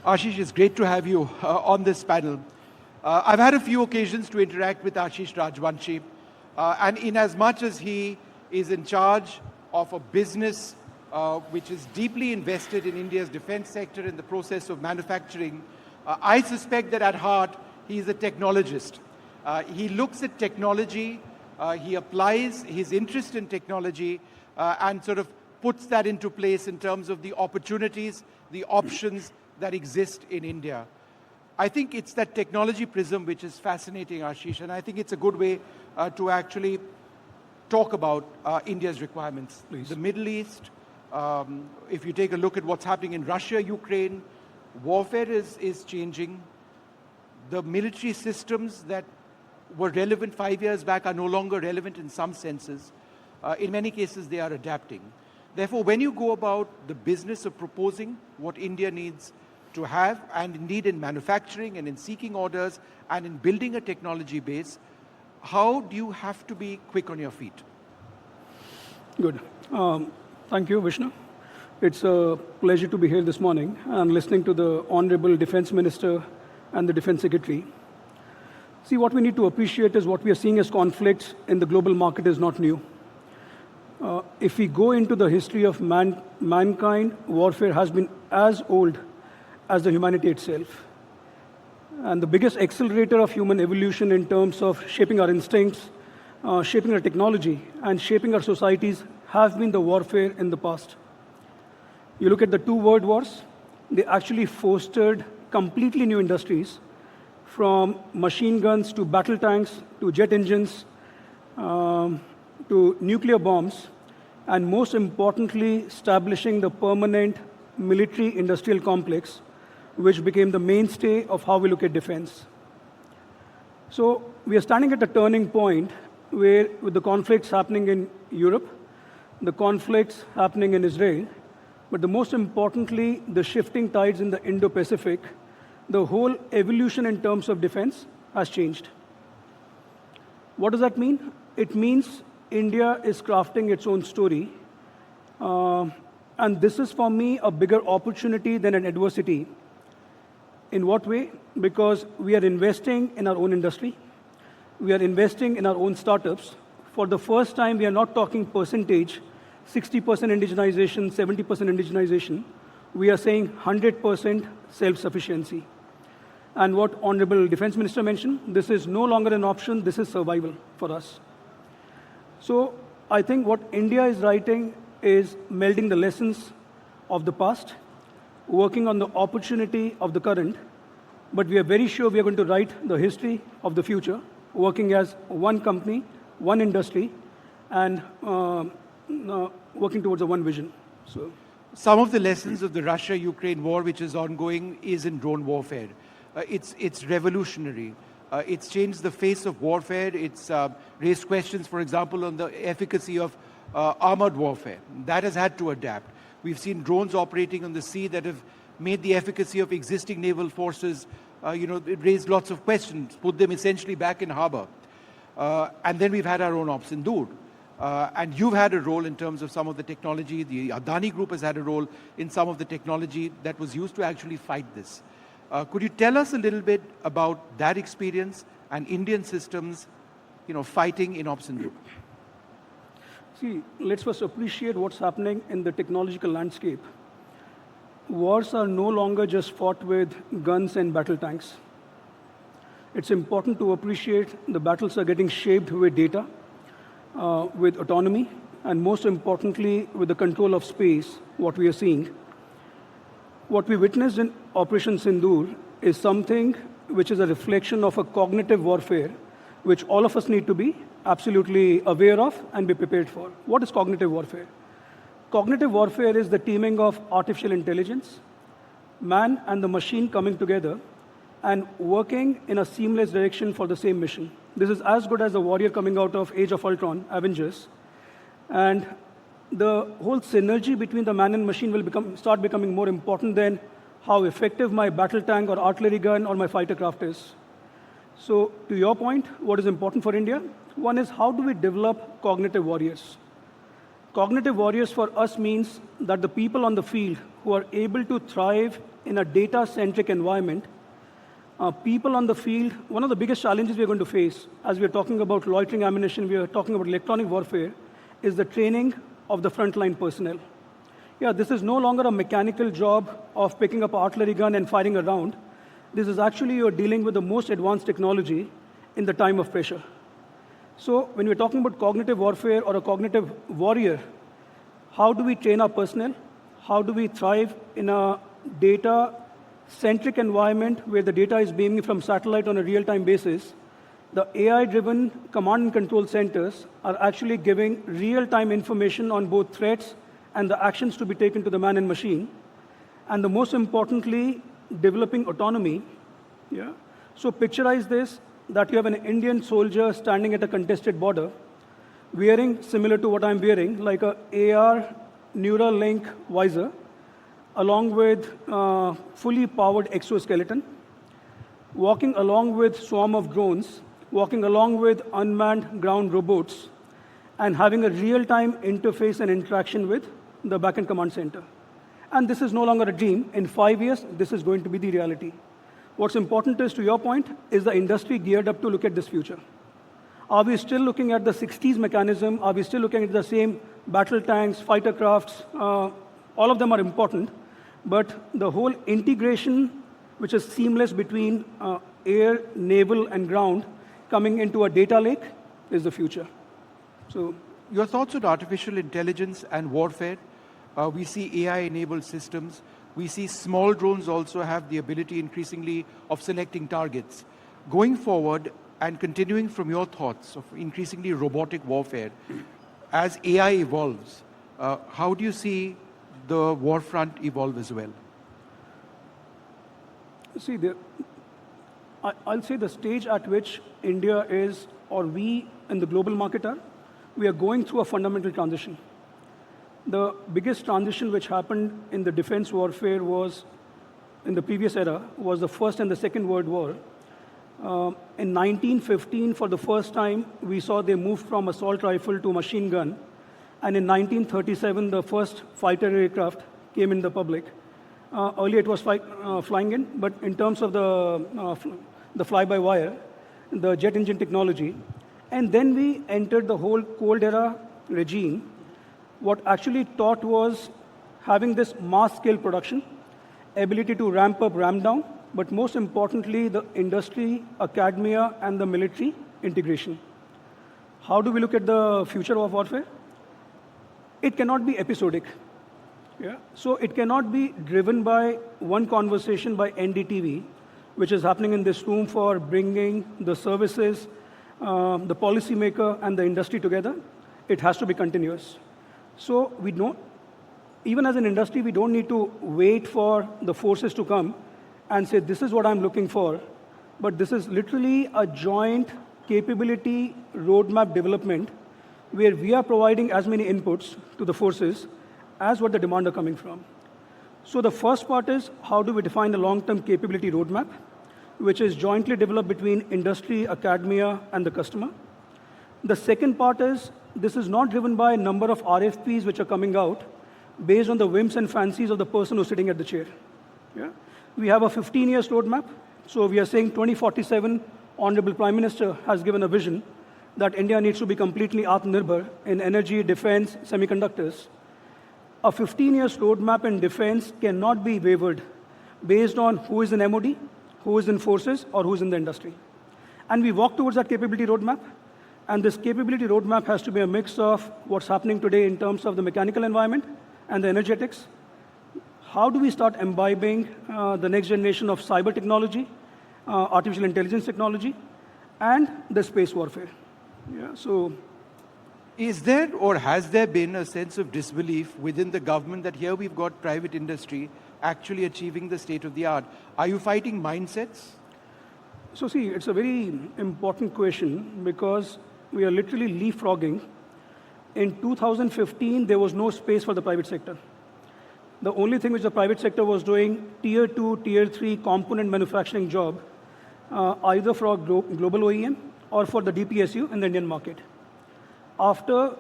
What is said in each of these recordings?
Ashish, it's great to have you on this panel. I've had a few occasions to interact with Ashish Rajvanshi, and in as much as he is in charge of a business which is deeply invested in India's defense sector in the process of manufacturing, I suspect that at heart he is a technologist. He looks at technology, he applies his interest in technology and sort of puts that into place in terms of the opportunities, the options that exist in India. I think it's that technology prism which is fascinating, Ashish, and I think it's a good way to actually talk about India's requirements. Please. The Middle East, if you take a look at what's happening in Russia, Ukraine, warfare is changing. The military systems that were relevant 5 years back are no longer relevant in some senses. In many cases, they are adapting. Therefore, when you go about the business of proposing what India needs to have, and indeed in manufacturing and in seeking orders and in building a technology base, how do you have to be quick on your feet? Good. Thank you, Vishnu. It's a pleasure to be here this morning and listening to the Honorable Defense Minister and the Defense Secretary. See, what we need to appreciate is what we are seeing as conflicts in the global market is not new. If we go into the history of mankind, warfare has been as old as the humanity itself. And the biggest accelerator of human evolution in terms of shaping our instincts, shaping our technology, and shaping our societies have been the warfare in the past. You look at the two world wars, they actually fostered completely new industries, from machine guns to battle tanks to jet engines to nuclear bombs, and most importantly, establishing the permanent military industrial complex, which became the mainstay of how we look at defense. So we are standing at a turning point where, with the conflicts happening in Europe, the conflicts happening in Israel, but the most importantly, the shifting tides in the Indo-Pacific, the whole evolution in terms of defense has changed. What does that mean? It means India is crafting its own story. And this is, for me, a bigger opportunity than an adversity. In what way? Because we are investing in our own industry. We are investing in our own startups. For the first time, we are not talking percentage, 60% indigenization, 70% indigenization. We are saying 100% self-sufficiency. And what Honorable Defense Minister mentioned, this is no longer an option, this is survival for us. So I think what India is writing is melding the lessons of the past, working on the opportunity of the current, but we are very sure we are going to write the history of the future, working as one company, one industry, and working towards a one vision. So, some of the lessons of the Russia-Ukraine war, which is ongoing, is in drone warfare. It's revolutionary. It's changed the face of warfare. It's raised questions, for example, on the efficacy of armored warfare. That has had to adapt. We've seen drones operating on the sea that have made the efficacy of existing naval forces, it raised lots of questions, put them essentially back in harbor. And then we've had our own ops Sindoor. And you've had a role in terms of some of the technology. The Adani group has had a role in some of the technology that was used to actually fight this. Could you tell us a little bit about that experience and Indian systems, fighting in ops Sindoor? See, let's first appreciate what's happening in the technological landscape. Wars are no longer just fought with guns and battle tanks. It's important to appreciate the battles are getting shaped with data, with autonomy, and most importantly, with the control of space, what we are seeing. What we witnessed in Operation Sindoor is something which is a reflection of a cognitive warfare, which all of us need to be absolutely aware of and be prepared for. What is cognitive warfare? Cognitive warfare is the teaming of artificial intelligence, man and the machine coming together and working in a seamless direction for the same mission. This is as good as the warrior coming out of Age of Ultron, Avengers. And the whole synergy between the man and machine will start becoming more important than how effective my battle tank or artillery gun or my fighter craft is. So to your point, what is important for India? One is, how do we develop cognitive warriors? Cognitive warriors for us means that the people on the field who are able to thrive in a data-centric environment, people on the field, one of the biggest challenges we're going to face, as we're talking about loitering ammunition, we are talking about electronic warfare, is the training of the frontline personnel. Yeah, this is no longer a mechanical job of picking up an artillery gun and firing a round. This is actually you're dealing with the most advanced technology in the time of pressure. So when we're talking about cognitive warfare or a cognitive warrior, how do we train our personnel? How do we thrive in a data-centric environment where the data is beaming from satellite on a real-time basis? The AI-driven command and control centers are actually giving real-time information on both threats and the actions to be taken to the man and machine. And the most importantly, developing autonomy. Yeah? So picturize this, that you have an Indian soldier standing at a contested border, wearing similar to what I'm wearing, like a AR neural link visor, along with fully powered exoskeleton, walking along with swarm of drones, walking along with unmanned ground robots, and having a real-time interface and interaction with the backend command center. And this is no longer a dream. In 5 years, this is going to be the reality. What's important is, to your point, is the industry geared up to look at this future? Are we still looking at the 60s mechanism? Are we still looking at the same battle tanks, fighter crafts? All of them are important, but the whole integration, which is seamless between air, naval, and ground, coming into a data lake, is the future. So, your thoughts on artificial intelligence and warfare? We see AI-enabled systems. We see small drones also have the ability increasingly of selecting targets. Going forward and continuing from your thoughts of increasingly robotic warfare, as AI evolves, how do you see the war front evolve as well? See, I'll say the stage at which India is, or we in the global market are, we are going through a fundamental transition. The biggest transition which happened in the defense warfare was, in the previous era, was the First and the Second World War. In 1915, for the first time, we saw they moved from assault rifle to machine gun. And in 1937, the first fighter aircraft came in the public. Earlier it was flying in, but in terms of the fly-by-wire, the jet engine technology. And then we entered the whole cold era regime. What actually taught was having this mass-scale production, ability to ramp up, ramp down, but most importantly, the industry, academia, and the military integration. How do we look at the future of warfare? It cannot be episodic. Yeah? So it cannot be driven by one conversation by NDTV, which is happening in this room for bringing the services, the policymaker, and the industry together. It has to be continuous. So we don't, even as an industry, we don't need to wait for the forces to come and say, this is what I'm looking for. But this is literally a joint capability roadmap development where we are providing as many inputs to the forces as what the demand are coming from. So the first part is, how do we define a long-term capability roadmap, which is jointly developed between industry, academia, and the customer. The second part is, this is not driven by a number of RFPs which are coming out based on the whims and fancies of the person who's sitting at the chair. Yeah? We have a 15 years roadmap. So we are saying 2047, Honorable Prime Minister has given a vision that India needs to be completely Atmanirbhar in energy, defense, semiconductors. A 15 years roadmap in defense cannot be wavered based on who is in MOD, who is in forces, or who is in the industry. And we walk towards that capability roadmap. And this capability roadmap has to be a mix of what's happening today in terms of the mechanical environment and the energetics. How do we start imbibing the next generation of cyber technology, artificial intelligence technology, and the space warfare? Yeah, so, is there or has there been a sense of disbelief within the government that here we've got private industry actually achieving the state of the art? Are you fighting mindsets? So see, it's a very important question because we are literally leapfrogging. In 2015, there was no space for the private sector. The only thing which the private sector was doing, tier 2, tier 3 component manufacturing job, either for a global OEM or for the DPSU in the Indian market. After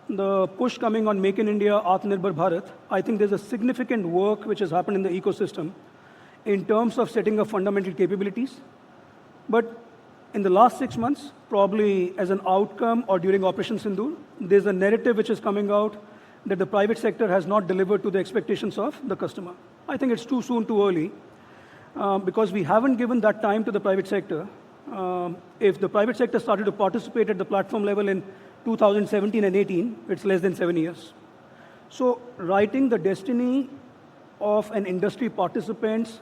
the push coming on Make in India, Atmanirbhar Bharat, I think there's a significant work which has happened in the ecosystem in terms of setting up fundamental capabilities. But in the last 6 months, probably as an outcome or during Operation Sindoor, there's a narrative which is coming out that the private sector has not delivered to the expectations of the customer. I think it's too soon, too early, because we haven't given that time to the private sector. If the private sector started to participate at the platform level in 2017 and 18, it's less than 7 years. So writing the destiny of an industry participants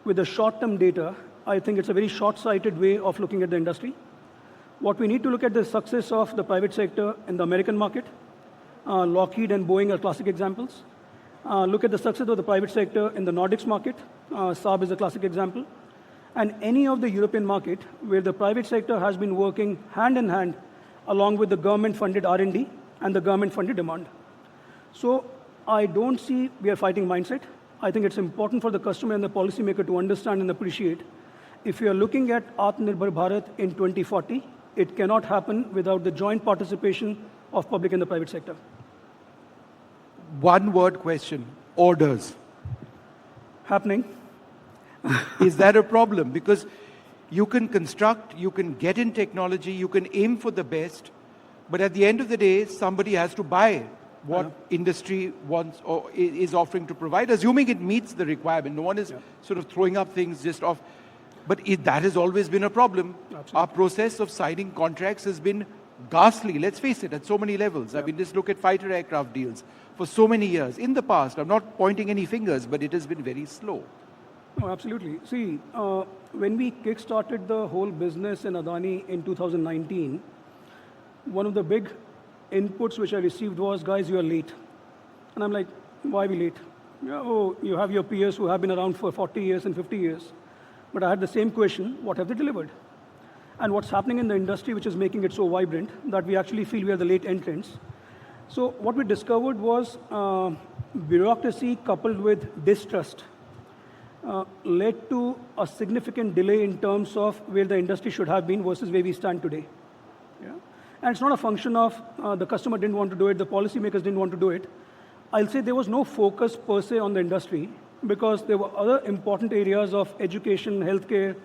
with the short-term data, I think it's a very short-sighted way of looking at the industry. What we need to look at the success of the private sector in the American market. Lockheed and Boeing are classic examples. Look at the success of the private sector in the Nordics market. Saab is a classic example. And any of the European market where the private sector has been working hand in hand along with the government-funded R&D and the government-funded demand. So I don't see we are fighting mindset. I think it's important for the customer and the policymaker to understand and appreciate. If you are looking at Atmanirbhar Bharat in 2040, it cannot happen without the joint participation of public and the private sector. One word question, orders. Happening. Is that a problem? Because you can construct, you can get in technology, you can aim for the best, but at the end of the day, somebody has to buy what industry wants or is offering to provide, assuming it meets the requirement. No one is sort of throwing up things just off. But that has always been a problem. Absolutely. Our process of signing contracts has been ghastly, let's face it, at so many levels. I mean, just look at fighter aircraft deals for so many years. In the past, I'm not pointing any fingers, but it has been very slow. No, absolutely. See, when we kick-started the whole business in Adani in 2019, one of the big inputs which I received was, guys, you are late. And I'm like, why are we late? Yeah, oh, you have your peers who have been around for 40 years and 50 years. But I had the same question, what have they delivered? And what's happening in the industry which is making it so vibrant that we actually feel we are the late entrants. So what we discovered was bureaucracy coupled with distrust led to a significant delay in terms of where the industry should have been versus where we stand today. Yeah? And it's not a function of the customer didn't want to do it, the policymakers didn't want to do it. I'll say there was no focus per se on the industry because there were other important areas of education, healthcare,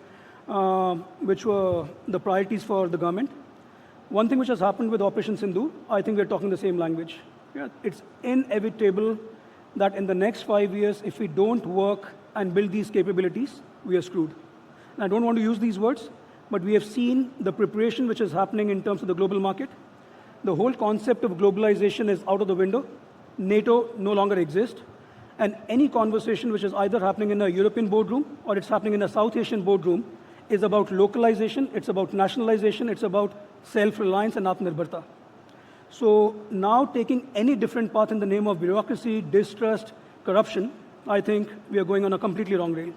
which were the priorities for the government. One thing which has happened with Operation Sindoor, I think we're talking the same language. Yeah? It's inevitable that in the next 5 years, if we don't work and build these capabilities, we are screwed. And I don't want to use these words, but we have seen the preparation which is happening in terms of the global market. The whole concept of globalization is out of the window. NATO no longer exists. And any conversation which is either happening in a European boardroom or it's happening in a South Asian boardroom is about localization, it's about nationalization, it's about self-reliance and Atmanirbharta. So now taking any different path in the name of bureaucracy, distrust, corruption, I think we are going on a completely wrong rail.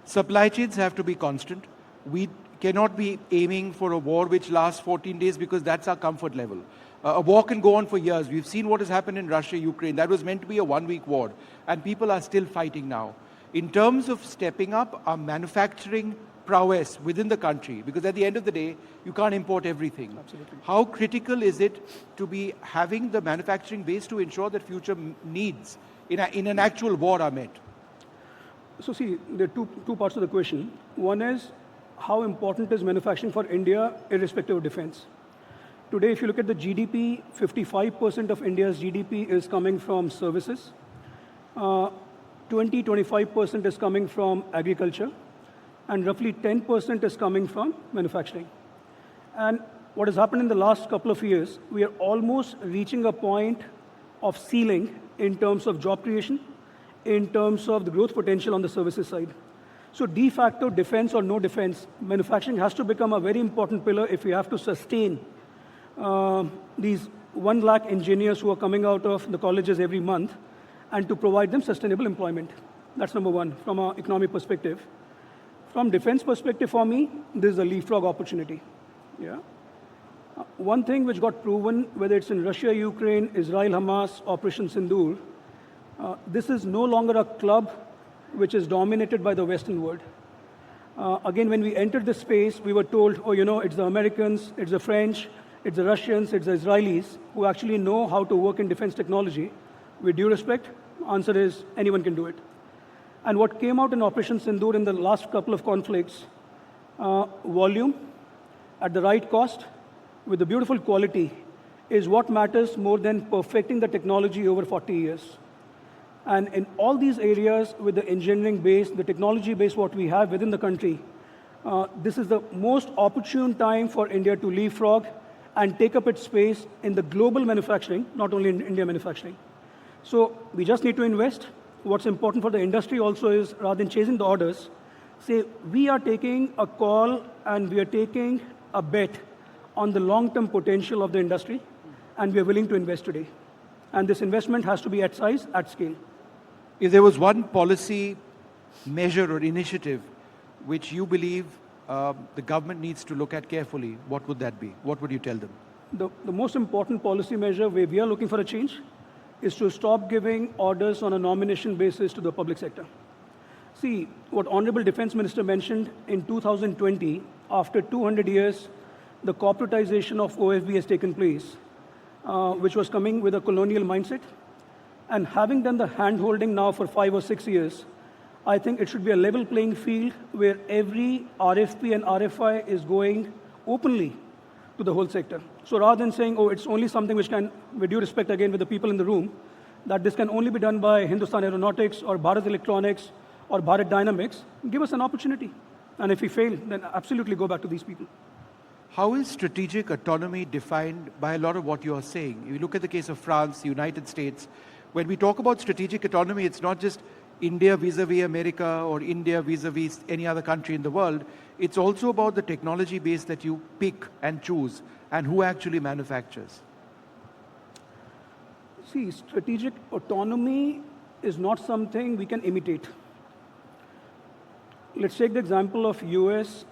Supply chains have to be constant. We cannot be aiming for a war which lasts 14 days because that's our comfort level. A war can go on for years. We've seen what has happened in Russia, Ukraine. That was meant to be a one-week war. And people are still fighting now. In terms of stepping up our manufacturing prowess within the country, because at the end of the day, you can't import everything. Absolutely. How critical is it to be having the manufacturing base to ensure that future needs in an actual war are met? So see, there are two parts of the question. One is, how important is manufacturing for India irrespective of defense? Today, if you look at the GDP, 55% of India's GDP is coming from services. 20-25% is coming from agriculture. And roughly 10% is coming from manufacturing. And what has happened in the last couple of years, we are almost reaching a point of ceiling in terms of job creation, in terms of the growth potential on the services side. So de facto, defense or no defense, manufacturing has to become a very important pillar if we have to sustain these 1 lakh engineers who are coming out of the colleges every month and to provide them sustainable employment. That's number one from an economic perspective. From defense perspective, for me, this is a leapfrog opportunity. Yeah. One thing which got proven, whether it's in Russia, Ukraine, Israel, Hamas, Operation Sindoor, this is no longer a club which is dominated by the Western world. Again, when we entered this space, we were told, oh, you know, it's the Americans, it's the French, it's the Russians, it's the Israelis who actually know how to work in defense technology. With due respect, answer is anyone can do it. And what came out in Operation Sindoor in the last couple of conflicts, volume at the right cost with the beautiful quality is what matters more than perfecting the technology over 40 years. And in all these areas with the engineering base, the technology base, what we have within the country, this is the most opportune time for India to leapfrog and take up its space in the global manufacturing, not only in India manufacturing. So we just need to invest. What's important for the industry also is, rather than chasing the orders, say we are taking a call and we are taking a bet on the long-term potential of the industry, and we are willing to invest today. And this investment has to be at size, at scale. If there was one policy measure or initiative which you believe the government needs to look at carefully, what would that be? What would you tell them? The most important policy measure where we are looking for a change is to stop giving orders on a nomination basis to the public sector. See, what Honorable Defense Minister mentioned in 2020, after 200 years, the corporatization of OFB has taken place, which was coming with a colonial mindset. And having done the hand-holding now for 5 or 6 years, I think it should be a level playing field where every RFP and RFI is going openly to the whole sector. So rather than saying, oh, it's only something which can, with due respect again with the people in the room, that this can only be done by Hindustan Aeronautics or Bharat Electronics or Bharat Dynamics, give us an opportunity. And if we fail, then absolutely go back to these people. How is strategic autonomy defined by a lot of what you are saying? If you look at the case of France, the United States, when we talk about strategic autonomy, it's not just India vis-a-vis America or India vis-a-vis any other country in the world. It's also about the technology base that you pick and choose and who actually manufactures. See, strategic autonomy is not something we can imitate. Let's take the example of US.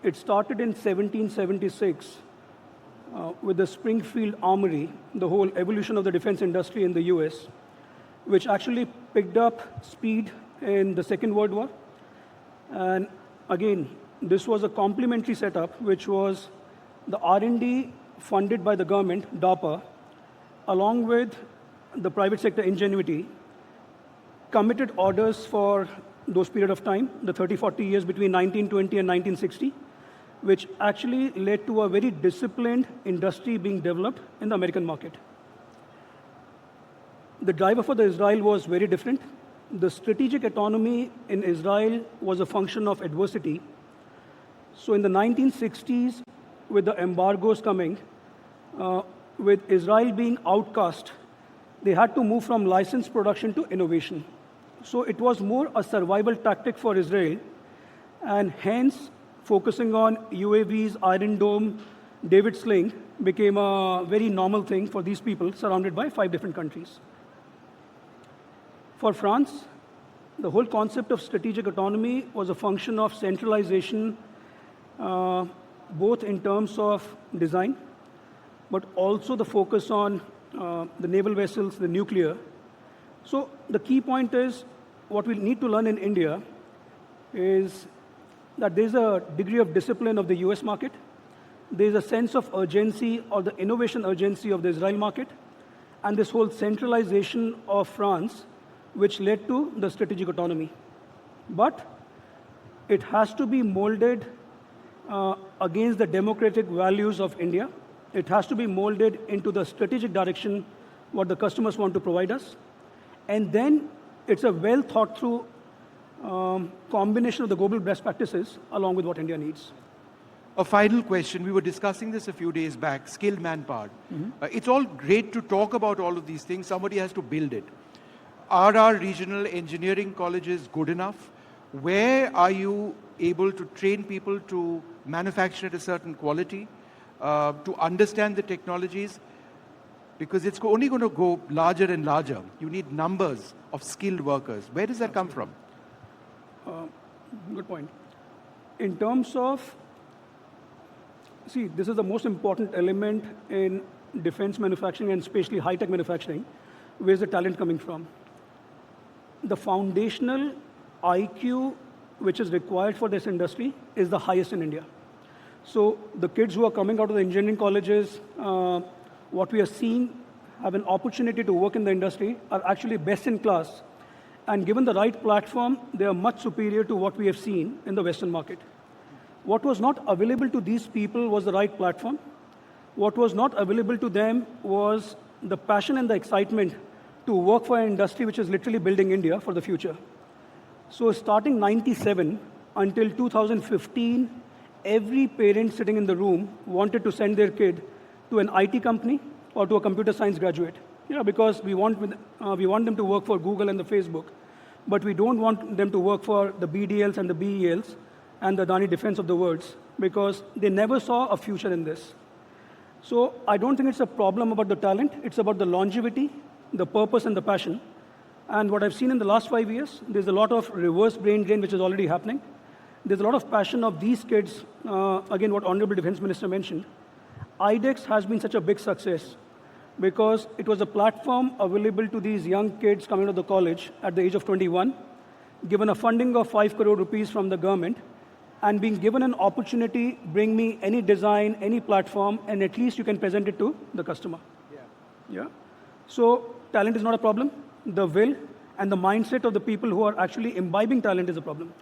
It started in 1776 with the Springfield Armory, the whole evolution of the defense industry in the US, which actually picked up speed in the Second World War. And again, this was a complementary setup, which was the R&D funded by the government, DARPA, along with the private sector ingenuity, committed orders for those period of time, the 30, 40 years between 1920 and 1960, which actually led to a very disciplined industry being developed in the American market. The driver for the Israel was very different. The strategic autonomy in Israel was a function of adversity. So in the 1960s, with the embargoes coming, with Israel being outcast, they had to move from licensed production to innovation. So it was more a survival tactic for Israel, and hence focusing on UAVs, Iron Dome, David Sling became a very normal thing for these people surrounded by 5 different countries. For France, the whole concept of strategic autonomy was a function of centralization, both in terms of design, but also the focus on the naval vessels, the nuclear. So the key point is, what we need to learn in India is that there's a degree of discipline of the US market. There's a sense of urgency or the innovation urgency of the Israel market, and this whole centralization of France, which led to the strategic autonomy. But it has to be molded against the democratic values of India. It has to be molded into the strategic direction what the customers want to provide us. And then it's a well thought through combination of the global best practices along with what India needs. A final question. We were discussing this a few days back, skilled manpower. It's all great to talk about all of these things. Somebody has to build it. Are our regional engineering colleges good enough? Where are you able to train people to manufacture at a certain quality, to understand the technologies? Because it's only going to go larger and larger. You need numbers of skilled workers. Where does that come from? Good point. In terms of, see, this is the most important element in defense manufacturing and especially high-tech manufacturing. Where's the talent coming from? The foundational IQ which is required for this industry is the highest in India. So the kids who are coming out of the engineering colleges, what we are seeing have an opportunity to work in the industry are actually best in class And given the right platform, they are much superior to what we have seen in the Western market. What was not available to these people was the right platform. What was not available to them was the passion and the excitement to work for an industry which is literally building India for the future. So starting 97 until 2015, every parent sitting in the room wanted to send their kid to an IT company or to a computer science graduate. Because we want them to work for Google and the Facebook, but we don't want them to work for the BDLs and the BELs and the Adani Defense of the worlds, because they never saw a future in this. So I don't think it's a problem about the talent. It's about the longevity, the purpose, and the passion. And what I've seen in the last 5 years, there's a lot of reverse brain drain which is already happening. There's a lot of passion of these kids, again, what Honorable Defense Minister mentioned. IDEX has been such a big success because it was a platform available to these young kids coming out of the college at the age of 21, given a funding of 5 crore rupees from the government, and being given an opportunity, bring me any design, any platform, and at least you can present it to the customer. Yeah. So talent is not a problem. The will and the mindset of the people who are actually imbibing talent is a problem.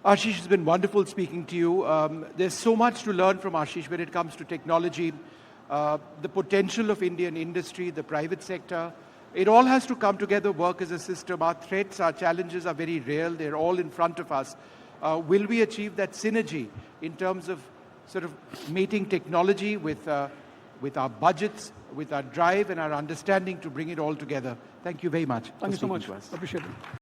Ashish, it's been wonderful speaking to you. There's so much to learn from Ashish when it comes to technology, the potential of Indian industry, the private sector. It all has to come together, work as a system. Our threats, our challenges are very real. They're all in front of us. Will we achieve that synergy in terms of sort of mating technology with our budgets, with our drive and our understanding to bring it all together? Thank you very much. Thank you so much. Appreciate it.